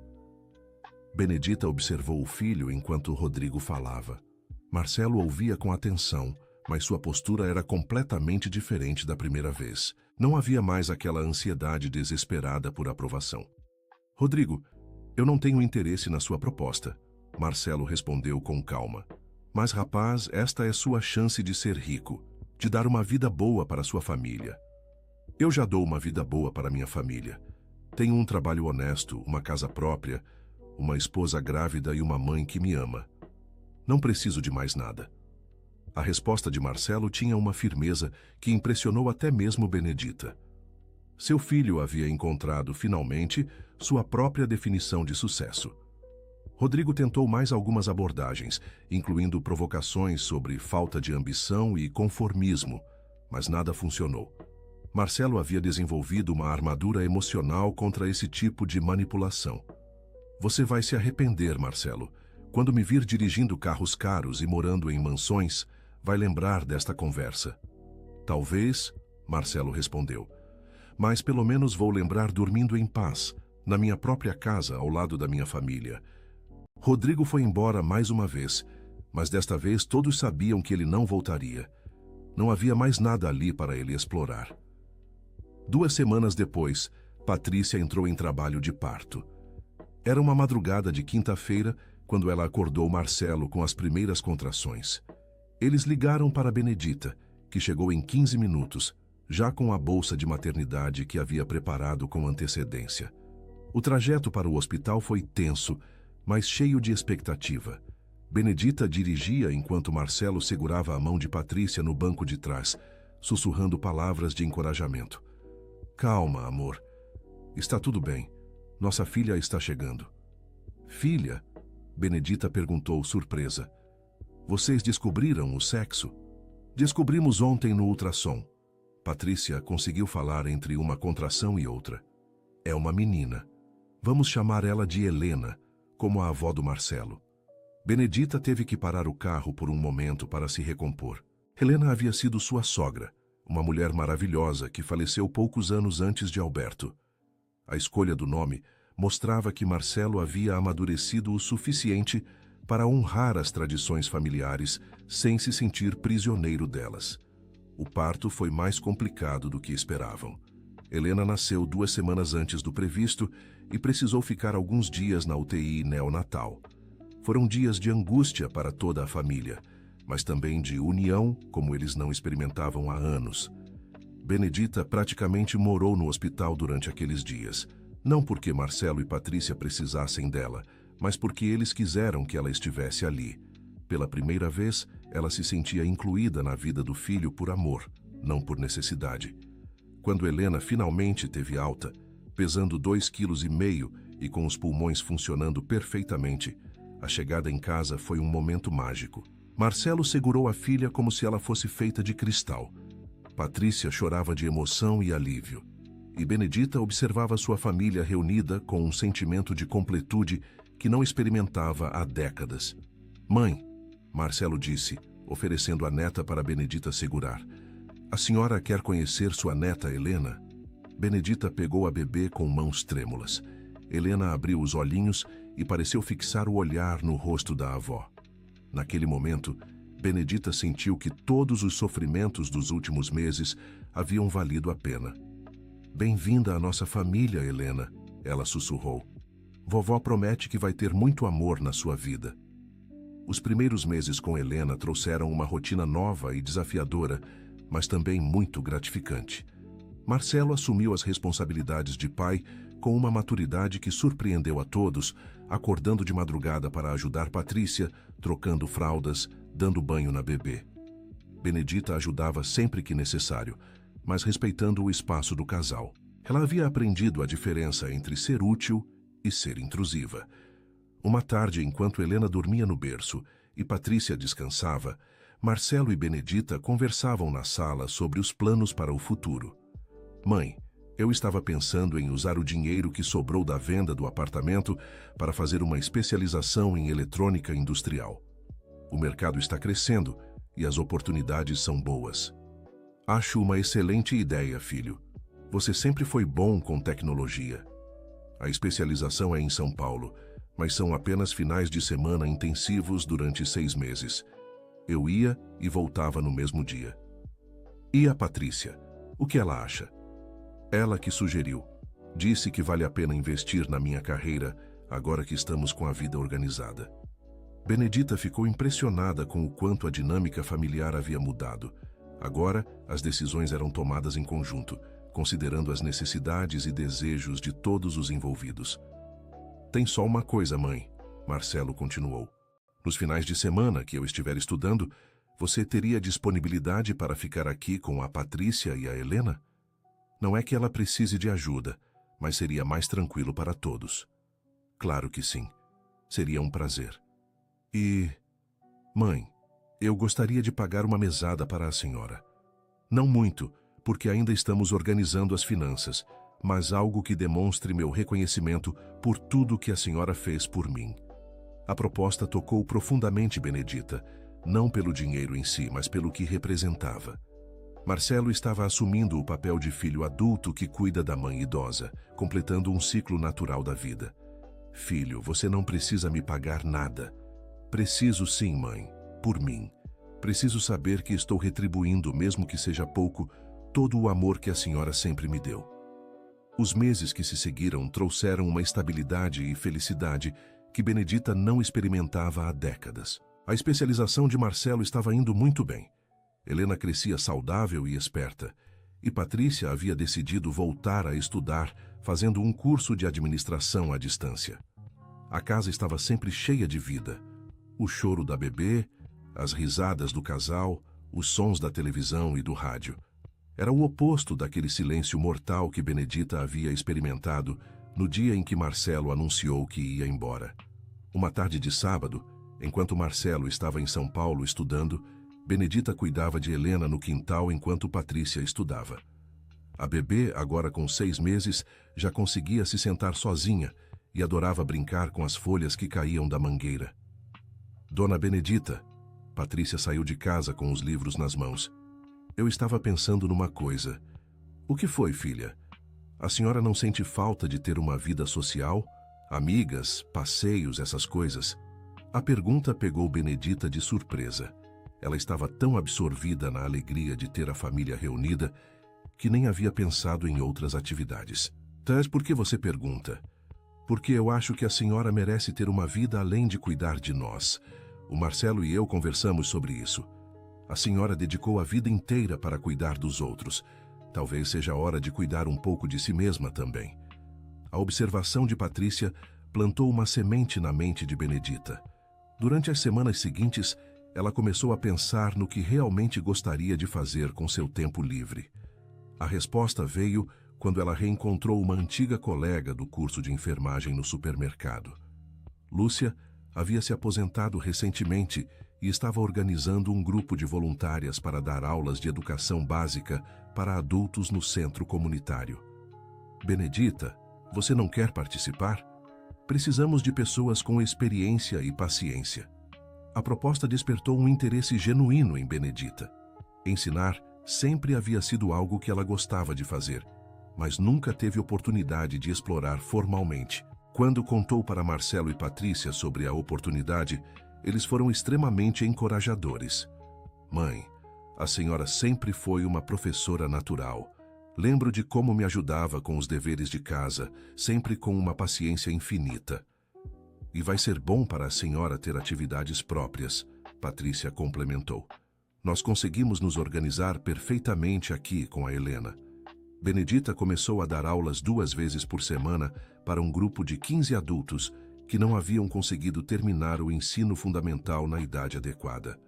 Benedita observou o filho enquanto Rodrigo falava. Marcelo ouvia com atenção, mas sua postura era completamente diferente da primeira vez. Não havia mais aquela ansiedade desesperada por aprovação. Rodrigo, eu não tenho interesse na sua proposta, Marcelo respondeu com calma. Mas, rapaz, esta é sua chance de ser rico, de dar uma vida boa para sua família. Eu já dou uma vida boa para minha família. Tenho um trabalho honesto, uma casa própria, uma esposa grávida e uma mãe que me ama. Não preciso de mais nada. A resposta de Marcelo tinha uma firmeza que impressionou até mesmo Benedita. Seu filho havia encontrado, finalmente, sua própria definição de sucesso. Rodrigo tentou mais algumas abordagens, incluindo provocações sobre falta de ambição e conformismo, mas nada funcionou. Marcelo havia desenvolvido uma armadura emocional contra esse tipo de manipulação. Você vai se arrepender, Marcelo. Quando me vir dirigindo carros caros e morando em mansões, vai lembrar desta conversa. Talvez, Marcelo respondeu, mas pelo menos vou lembrar dormindo em paz, na minha própria casa, ao lado da minha família. Rodrigo foi embora mais uma vez, mas desta vez todos sabiam que ele não voltaria. Não havia mais nada ali para ele explorar. 2 semanas depois, Patrícia entrou em trabalho de parto. Era uma madrugada de quinta-feira quando ela acordou Marcelo com as primeiras contrações. Eles ligaram para Benedita, que chegou em 15 minutos, já com a bolsa de maternidade que havia preparado com antecedência. O trajeto para o hospital foi tenso, mas cheio de expectativa. Benedita dirigia enquanto Marcelo segurava a mão de Patrícia no banco de trás, sussurrando palavras de encorajamento. Calma, amor. Está tudo bem. Nossa filha está chegando. Filha? Benedita perguntou, surpresa. Vocês descobriram o sexo? Descobrimos ontem no ultrassom. Patrícia conseguiu falar entre uma contração e outra. É uma menina. Vamos chamar ela de Helena, como a avó do Marcelo. Benedita teve que parar o carro por um momento para se recompor. Helena havia sido sua sogra, uma mulher maravilhosa que faleceu poucos anos antes de Alberto. A escolha do nome mostrava que Marcelo havia amadurecido o suficiente para honrar as tradições familiares sem se sentir prisioneiro delas. O parto foi mais complicado do que esperavam. Helena nasceu 2 semanas antes do previsto e precisou ficar alguns dias na UTI neonatal. Foram dias de angústia para toda a família, mas também de união, como eles não experimentavam há anos. Benedita praticamente morou no hospital durante aqueles dias, não porque Marcelo e Patrícia precisassem dela, mas porque eles quiseram que ela estivesse ali. Pela primeira vez, ela se sentia incluída na vida do filho por amor, não por necessidade. Quando Helena finalmente teve alta, pesando 2,5 kg e com os pulmões funcionando perfeitamente, a chegada em casa foi um momento mágico. Marcelo segurou a filha como se ela fosse feita de cristal. Patrícia chorava de emoção e alívio. E Benedita observava sua família reunida com um sentimento de completude que não experimentava há décadas. Mãe, Marcelo disse, oferecendo a neta para Benedita segurar. A senhora quer conhecer sua neta Helena? Benedita pegou a bebê com mãos trêmulas. Helena abriu os olhinhos e pareceu fixar o olhar no rosto da avó. Naquele momento, Benedita sentiu que todos os sofrimentos dos últimos meses haviam valido a pena. Bem-vinda à nossa família, Helena, ela sussurrou. Vovó promete que vai ter muito amor na sua vida. Os primeiros meses com Helena trouxeram uma rotina nova e desafiadora, mas também muito gratificante. Marcelo assumiu as responsabilidades de pai com uma maturidade que surpreendeu a todos, acordando de madrugada para ajudar Patrícia, trocando fraldas, dando banho na bebê. Benedita ajudava sempre que necessário, mas respeitando o espaço do casal. Ela havia aprendido a diferença entre ser útil e ser intrusiva. Uma tarde, enquanto Helena dormia no berço e Patrícia descansava, Marcelo e Benedita conversavam na sala sobre os planos para o futuro. Mãe, eu estava pensando em usar o dinheiro que sobrou da venda do apartamento para fazer uma especialização em eletrônica industrial. O mercado está crescendo e as oportunidades são boas. Acho uma excelente ideia, filho. Você sempre foi bom com tecnologia. A especialização é em São Paulo, mas são apenas finais de semana intensivos durante 6 meses. Eu ia e voltava no mesmo dia. E a Patrícia? O que ela acha? Ela que sugeriu. Disse que vale a pena investir na minha carreira, agora que estamos com a vida organizada. Benedita ficou impressionada com o quanto a dinâmica familiar havia mudado. Agora, as decisões eram tomadas em conjunto, considerando as necessidades e desejos de todos os envolvidos. Tem só uma coisa, mãe, Marcelo continuou. Nos finais de semana que eu estiver estudando, você teria disponibilidade para ficar aqui com a Patrícia e a Helena? Não é que ela precise de ajuda, mas seria mais tranquilo para todos. Claro que sim. Seria um prazer. E... Mãe, eu gostaria de pagar uma mesada para a senhora. Não muito, porque ainda estamos organizando as finanças, mas algo que demonstre meu reconhecimento por tudo que a senhora fez por mim. A proposta tocou profundamente Benedita, não pelo dinheiro em si, mas pelo que representava. Marcelo estava assumindo o papel de filho adulto que cuida da mãe idosa, completando um ciclo natural da vida. Filho, você não precisa me pagar nada. Preciso sim, mãe, por mim. Preciso saber que estou retribuindo, mesmo que seja pouco, todo o amor que a senhora sempre me deu. Os meses que se seguiram trouxeram uma estabilidade e felicidade que Benedita não experimentava há décadas. A especialização de Marcelo estava indo muito bem. Helena crescia saudável e esperta, e Patrícia havia decidido voltar a estudar, fazendo um curso de administração à distância. A casa estava sempre cheia de vida. O choro da bebê, as risadas do casal, os sons da televisão e do rádio. Era o oposto daquele silêncio mortal que Benedita havia experimentado no dia em que Marcelo anunciou que ia embora. Uma tarde de sábado, enquanto Marcelo estava em São Paulo estudando, Benedita cuidava de Helena no quintal enquanto Patrícia estudava. A bebê, agora com 6 meses, já conseguia se sentar sozinha e adorava brincar com as folhas que caíam da mangueira. Dona Benedita, Patrícia saiu de casa com os livros nas mãos. Eu estava pensando numa coisa. O que foi, filha? A senhora não sente falta de ter uma vida social? Amigas, passeios, essas coisas? A pergunta pegou Benedita de surpresa. Ela estava tão absorvida na alegria de ter a família reunida que nem havia pensado em outras atividades. Tess, por que você pergunta? Porque eu acho que a senhora merece ter uma vida além de cuidar de nós. O Marcelo e eu conversamos sobre isso. A senhora dedicou a vida inteira para cuidar dos outros. Talvez seja a hora de cuidar um pouco de si mesma também. A observação de Patrícia plantou uma semente na mente de Benedita. Durante as semanas seguintes, ela começou a pensar no que realmente gostaria de fazer com seu tempo livre. A resposta veio quando ela reencontrou uma antiga colega do curso de enfermagem no supermercado. Lúcia havia se aposentado recentemente e estava organizando um grupo de voluntárias para dar aulas de educação básica para adultos no centro comunitário. Benedita, você não quer participar? Precisamos de pessoas com experiência e paciência. A proposta despertou um interesse genuíno em Benedita. Ensinar sempre havia sido algo que ela gostava de fazer, mas nunca teve oportunidade de explorar formalmente. Quando contou para Marcelo e Patrícia sobre a oportunidade, eles foram extremamente encorajadores. Mãe, a senhora sempre foi uma professora natural. Lembro de como me ajudava com os deveres de casa, sempre com uma paciência infinita. E vai ser bom para a senhora ter atividades próprias, Patrícia complementou. Nós conseguimos nos organizar perfeitamente aqui com a Helena. Benedita começou a dar aulas 2 vezes por semana para um grupo de 15 adultos que não haviam conseguido terminar o ensino fundamental na idade adequada.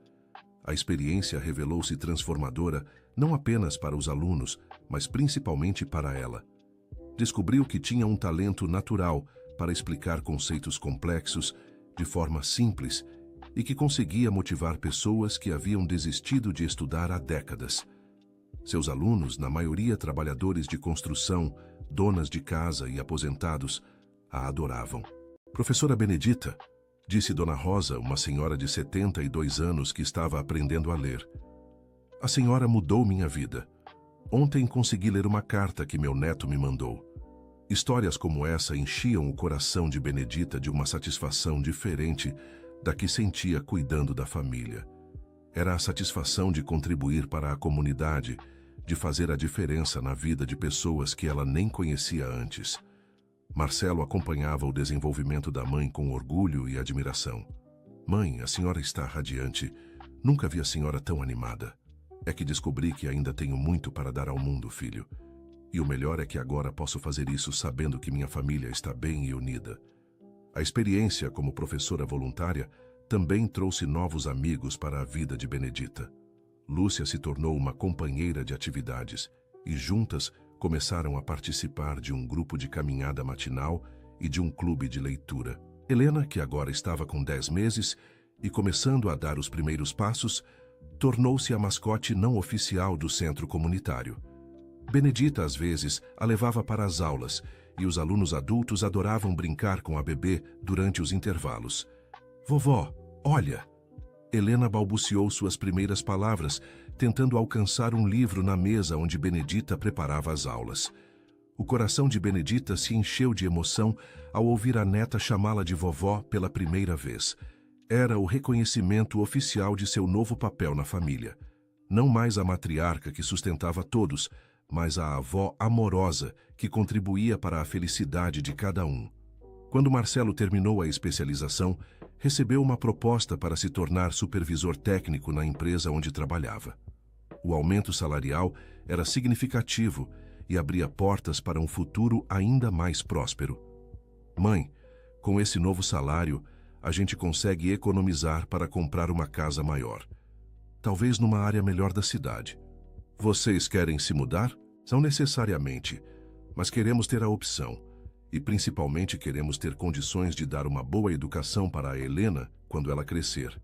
A experiência revelou-se transformadora não apenas para os alunos, mas principalmente para ela. Descobriu que tinha um talento natural para explicar conceitos complexos de forma simples e que conseguia motivar pessoas que haviam desistido de estudar há décadas. Seus alunos, na maioria trabalhadores de construção, donas de casa e aposentados, a adoravam. Professora Benedita, disse Dona Rosa, uma senhora de 72 anos que estava aprendendo a ler. A senhora mudou minha vida. Ontem consegui ler uma carta que meu neto me mandou. Histórias como essa enchiam o coração de Benedita de uma satisfação diferente da que sentia cuidando da família. Era a satisfação de contribuir para a comunidade, de fazer a diferença na vida de pessoas que ela nem conhecia antes. Marcelo acompanhava o desenvolvimento da mãe com orgulho e admiração. Mãe, a senhora está radiante. Nunca vi a senhora tão animada. É que descobri que ainda tenho muito para dar ao mundo, filho. E o melhor é que agora posso fazer isso sabendo que minha família está bem e unida. A experiência como professora voluntária também trouxe novos amigos para a vida de Benedita. Lúcia se tornou uma companheira de atividades e juntas começaram a participar de um grupo de caminhada matinal e de um clube de leitura. Helena, que agora estava com 10 meses e começando a dar os primeiros passos, tornou-se a mascote não oficial do centro comunitário. Benedita, às vezes, a levava para as aulas e os alunos adultos adoravam brincar com a bebê durante os intervalos. Vovó, olha! Helena balbuciou suas primeiras palavras, tentando alcançar um livro na mesa onde Benedita preparava as aulas. O coração de Benedita se encheu de emoção ao ouvir a neta chamá-la de vovó pela primeira vez. Era o reconhecimento oficial de seu novo papel na família. Não mais a matriarca que sustentava todos, mas a avó amorosa que contribuía para a felicidade de cada um. Quando Marcelo terminou a especialização, recebeu uma proposta para se tornar supervisor técnico na empresa onde trabalhava. O aumento salarial era significativo e abria portas para um futuro ainda mais próspero. Mãe, com esse novo salário, a gente consegue economizar para comprar uma casa maior. Talvez numa área melhor da cidade. Vocês querem se mudar? Não necessariamente, mas queremos ter a opção. E principalmente queremos ter condições de dar uma boa educação para a Helena quando ela crescer.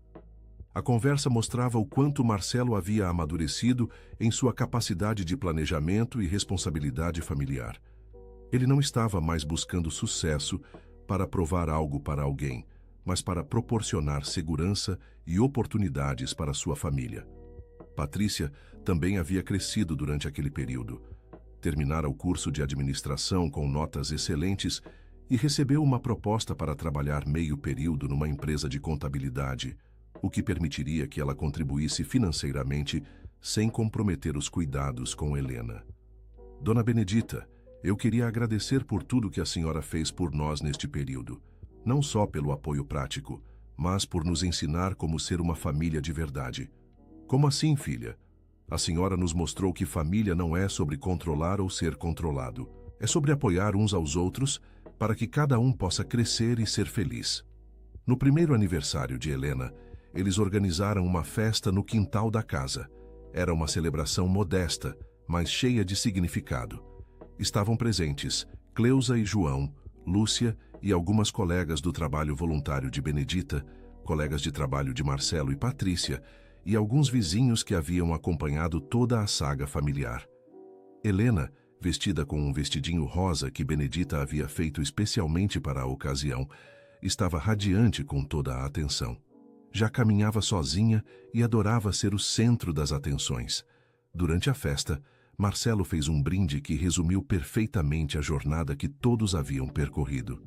A conversa mostrava o quanto Marcelo havia amadurecido em sua capacidade de planejamento e responsabilidade familiar. Ele não estava mais buscando sucesso para provar algo para alguém, mas para proporcionar segurança e oportunidades para sua família. Patrícia também havia crescido durante aquele período. Terminara o curso de administração com notas excelentes e recebeu uma proposta para trabalhar meio período numa empresa de contabilidade, o que permitiria que ela contribuísse financeiramente sem comprometer os cuidados com Helena. Dona Benedita, eu queria agradecer por tudo que a senhora fez por nós neste período, não só pelo apoio prático, mas por nos ensinar como ser uma família de verdade. Como assim, filha? A senhora nos mostrou que família não é sobre controlar ou ser controlado. É sobre apoiar uns aos outros para que cada um possa crescer e ser feliz. No primeiro aniversário de Helena, eles organizaram uma festa no quintal da casa. Era uma celebração modesta, mas cheia de significado. Estavam presentes Cleusa e João, Lúcia e algumas colegas do trabalho voluntário de Benedita, colegas de trabalho de Marcelo e Patrícia, e alguns vizinhos que haviam acompanhado toda a saga familiar. Helena, vestida com um vestidinho rosa que Benedita havia feito especialmente para a ocasião, estava radiante com toda a atenção. Já caminhava sozinha e adorava ser o centro das atenções. Durante a festa, Marcelo fez um brinde que resumiu perfeitamente a jornada que todos haviam percorrido.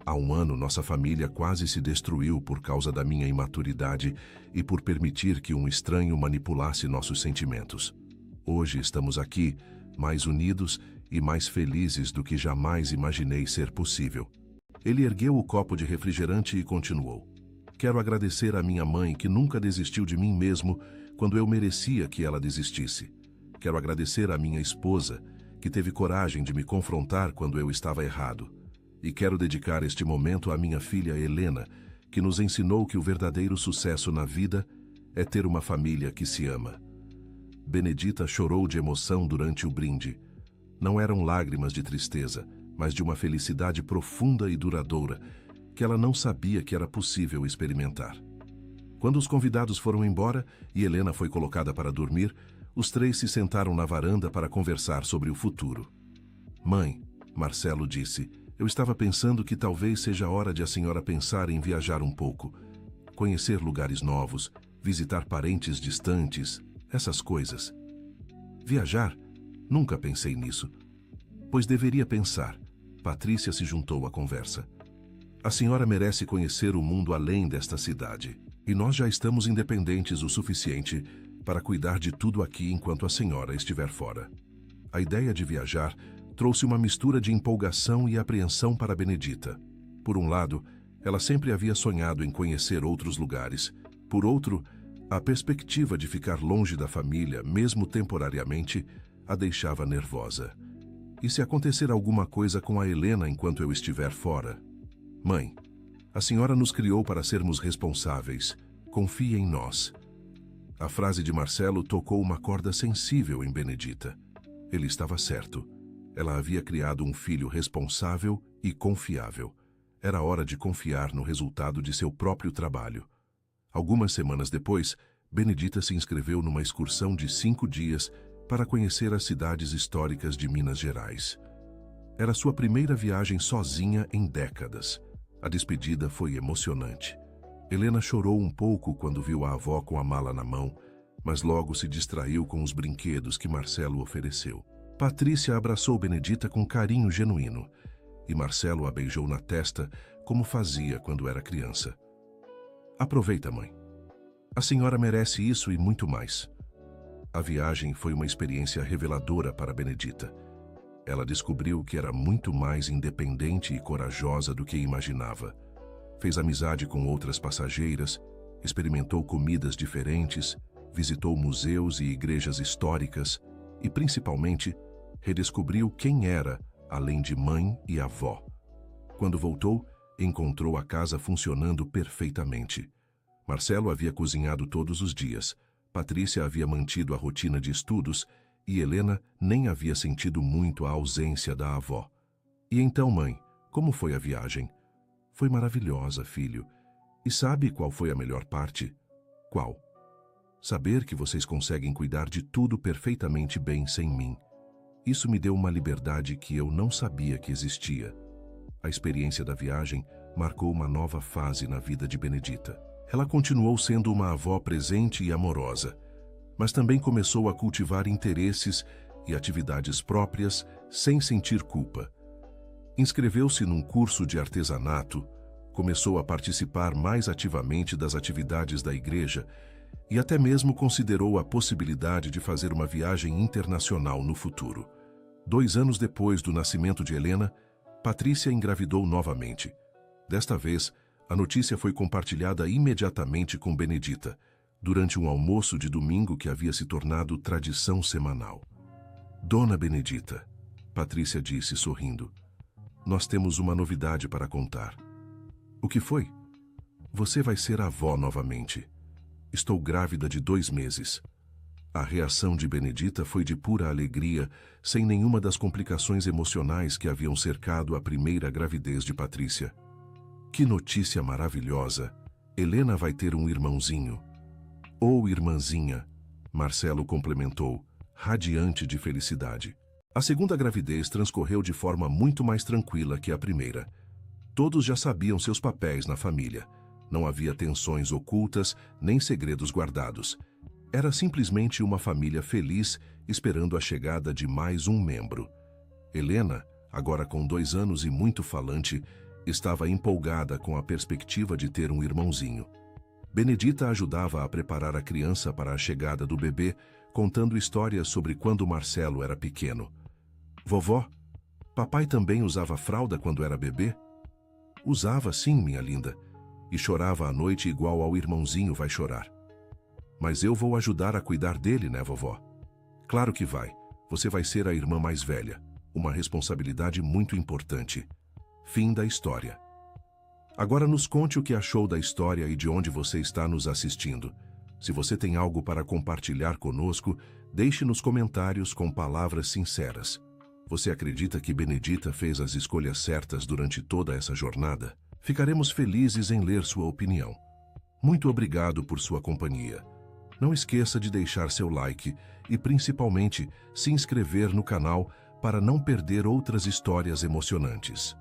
Há um ano, nossa família quase se destruiu por causa da minha imaturidade e por permitir que um estranho manipulasse nossos sentimentos. Hoje estamos aqui, mais unidos e mais felizes do que jamais imaginei ser possível. Ele ergueu o copo de refrigerante e continuou. Quero agradecer à minha mãe que nunca desistiu de mim mesmo quando eu merecia que ela desistisse. Quero agradecer à minha esposa, que teve coragem de me confrontar quando eu estava errado. E quero dedicar este momento à minha filha Helena, que nos ensinou que o verdadeiro sucesso na vida é ter uma família que se ama. Benedita chorou de emoção durante o brinde. Não eram lágrimas de tristeza, mas de uma felicidade profunda e duradoura, que ela não sabia que era possível experimentar. Quando os convidados foram embora e Helena foi colocada para dormir, os três se sentaram na varanda para conversar sobre o futuro. Mãe, Marcelo disse, eu estava pensando que talvez seja hora de a senhora pensar em viajar um pouco, conhecer lugares novos, visitar parentes distantes, essas coisas. Viajar? Nunca pensei nisso. Pois deveria pensar. Patrícia se juntou à conversa. A senhora merece conhecer o mundo além desta cidade, e nós já estamos independentes o suficiente para cuidar de tudo aqui enquanto a senhora estiver fora. A ideia de viajar trouxe uma mistura de empolgação e apreensão para Benedita. Por um lado, ela sempre havia sonhado em conhecer outros lugares. Por outro, a perspectiva de ficar longe da família, mesmo temporariamente, a deixava nervosa. E se acontecer alguma coisa com a Helena enquanto eu estiver fora? Mãe, a senhora nos criou para sermos responsáveis. Confie em nós. A frase de Marcelo tocou uma corda sensível em Benedita. Ele estava certo. Ela havia criado um filho responsável e confiável. Era hora de confiar no resultado de seu próprio trabalho. Algumas semanas depois, Benedita se inscreveu numa excursão de 5 dias para conhecer as cidades históricas de Minas Gerais. Era sua primeira viagem sozinha em décadas. A despedida foi emocionante. Helena chorou um pouco quando viu a avó com a mala na mão, mas logo se distraiu com os brinquedos que Marcelo ofereceu. Patrícia abraçou Benedita com carinho genuíno, e Marcelo a beijou na testa como fazia quando era criança. Aproveita, mãe. A senhora merece isso e muito mais. A viagem foi uma experiência reveladora para Benedita. Ela descobriu que era muito mais independente e corajosa do que imaginava. Fez amizade com outras passageiras, experimentou comidas diferentes, visitou museus e igrejas históricas e, principalmente, redescobriu quem era, além de mãe e avó. Quando voltou, encontrou a casa funcionando perfeitamente. Marcelo havia cozinhado todos os dias, Patrícia havia mantido a rotina de estudos e Helena nem havia sentido muito a ausência da avó. E então, mãe, como foi a viagem? Foi maravilhosa, filho. E sabe qual foi a melhor parte? Qual? Saber que vocês conseguem cuidar de tudo perfeitamente bem sem mim. Isso me deu uma liberdade que eu não sabia que existia. A experiência da viagem marcou uma nova fase na vida de Benedita. Ela continuou sendo uma avó presente e amorosa, mas também começou a cultivar interesses e atividades próprias sem sentir culpa. Inscreveu-se num curso de artesanato, começou a participar mais ativamente das atividades da igreja e até mesmo considerou a possibilidade de fazer uma viagem internacional no futuro. 2 anos depois do nascimento de Helena, Patrícia engravidou novamente. Desta vez, a notícia foi compartilhada imediatamente com Benedita, durante um almoço de domingo que havia se tornado tradição semanal. Dona Benedita, Patrícia disse sorrindo, nós temos uma novidade para contar. O que foi? Você vai ser avó novamente. Estou grávida de 2 meses. A reação de Benedita foi de pura alegria, sem nenhuma das complicações emocionais que haviam cercado a primeira gravidez de Patrícia. Que notícia maravilhosa! Helena vai ter um irmãozinho. Ou irmãzinha, Marcelo complementou, radiante de felicidade. A segunda gravidez transcorreu de forma muito mais tranquila que a primeira. Todos já sabiam seus papéis na família. Não havia tensões ocultas, nem segredos guardados. Era simplesmente uma família feliz, esperando a chegada de mais um membro. Helena, agora com 2 anos e muito falante, estava empolgada com a perspectiva de ter um irmãozinho. Benedita ajudava a preparar a criança para a chegada do bebê, contando histórias sobre quando Marcelo era pequeno. Vovó, papai também usava fralda quando era bebê? Usava sim, minha linda, e chorava à noite igual ao irmãozinho vai chorar. Mas eu vou ajudar a cuidar dele, né, vovó? Claro que vai. Você vai ser a irmã mais velha. Uma responsabilidade muito importante. Fim da história. Agora nos conte o que achou da história e de onde você está nos assistindo. Se você tem algo para compartilhar conosco, deixe nos comentários com palavras sinceras. Você acredita que Benedita fez as escolhas certas durante toda essa jornada? Ficaremos felizes em ler sua opinião. Muito obrigado por sua companhia. Não esqueça de deixar seu like e, principalmente, se inscrever no canal para não perder outras histórias emocionantes.